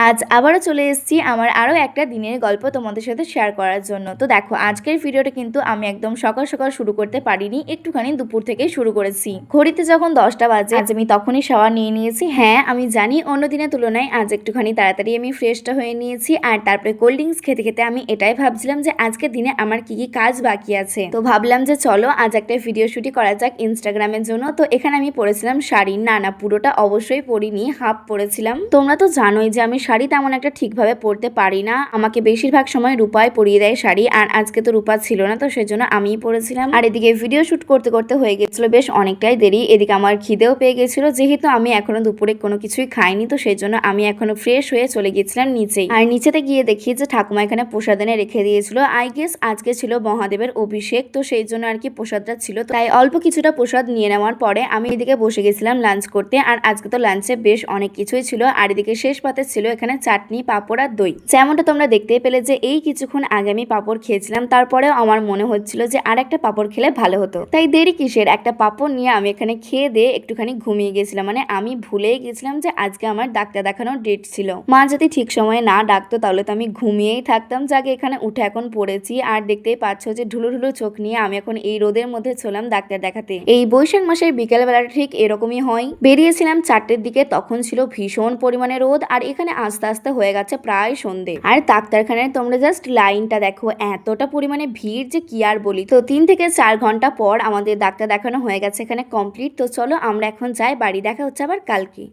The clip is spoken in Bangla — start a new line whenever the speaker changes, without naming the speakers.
আজ আবারও চলে এসেছি আমার আরও একটা দিনের গল্প তোমাদের সাথে শেয়ার করার জন্য। তো দেখো, আজকের ভিডিওটা কিন্তু আমি একদম সকাল সকাল শুরু করতে পারিনি, একটুখানি দুপুর থেকে শুরু করেছি। ঘড়িতে যখন 10টা বাজে আজ আমি তখনই শাওয়ার নিয়ে নিয়েছি। হ্যাঁ, আমি জানি অন্য দিনের তুলনায় আজ একটুখানি তাড়াতাড়ি আমি ফ্রেশটা হয়ে নিয়েছি। আর তারপরে কোল্ড ড্রিঙ্কস খেতে খেতে আমি এটাই ভাবছিলাম যে আজকের দিনে আমার কি কি কাজ বাকি আছে। তো ভাবলাম যে চলো আজ একটা ভিডিও শুটই করা যাক ইনস্টাগ্রামের জন্য। তো এখানে আমি পরেছিলাম শাড়ি, না পুরোটা অবশ্যই পরিনি, হাফ পরেছিলাম। তোমরা তো জানোই যে আমি শাড়ি তেমন একটা ঠিকভাবে পরতে পারি না, আমাকে বেশিরভাগ সময় রূপায় পরিয়ে দেয় শাড়ি, আর আজকে তো রূপা ছিল না, তো সেজন্য আমিই পরেছিলাম। আর এদিকে ভিডিও শুট করতে করতে হয়ে গেছিল বেশ অনেকটাই দেরি। এদিকে আমার খিদেও পেয়ে গেছিল, যেহেতু আমি এখনো দুপুরে কোনো কিছুই খাইনি, তো সেই জন্য আমি এখনো ফ্রেশ হয়ে চলে গেছিলাম নিচেই। আর নিচেতে গিয়ে দেখি যে ঠাকুমা এখানে প্রসাদ এনে রেখে দিয়েছিল। আই গেস আজকে ছিল মহাদেবের অভিষেক, তো সেই জন্য আর কি প্রসাদটা ছিল। তাই অল্প কিছুটা প্রসাদ নিয়ে নেওয়ার পরে আমি এদিকে বসে গেছিলাম লাঞ্চ করতে। আর আজকে তো লাঞ্চে বেশ অনেক কিছুই ছিল। আর এদিকে শেষ পাতে ছিল এখানে চাটনি, পাঁপড় আর দই। যেমনটা তোমরা দেখতেই পেলে যে এই কিছুক্ষণ আগে আমি পাঁপড় খেয়েছিলাম, তারপরেও আমার মনে হচ্ছিল যে আর একটা পাঁপড় খেলে ভালো হতো। তাই দেরি কিসের, একটা পাঁপড় নিয়ে আমি এখানে খেয়ে দিয়ে একটুখানি ঘুমিয়ে গেছিলাম। মানে আমি ভুলেই গেছিলাম যে আজকে আমার ডাক্তার দেখানোর ডেট ছিল। মা যদি ঠিক সময়ে না ডাকতো তাহলে তো আমি ঘুমিয়েই থাকতাম। যাকে এখানে উঠে এখন পড়েছি। আর দেখতেই পাচ্ছ যে ঢুলু ঢুলু চোখ নিয়ে আমি এখন এই রোদের মধ্যে চলাম ডাক্তার দেখাতে। এই বৈশাখ মাসের বিকেলবেলাটা ঠিক এরকমই হয়। বেরিয়েছিলাম 4টের দিকে, তখন ছিল ভীষণ পরিমাণে রোদ। আর এখানে আস্তে আস্তে হয়ে গেছে প্রায় সন্ধে। আর ডাক্তারখানায় তোমরা জাস্ট লাইনটা দেখো, এতটা পরিমাণে ভিড় যে কি আর বলি। তো 3 থেকে 4 ঘন্টা পর আমাদের ডাক্তার দেখানো হয়ে গেছে এখানে কমপ্লিট। তো চলো আমরা এখন যাই বাড়ি, দেখা হচ্ছে আবার কালকে।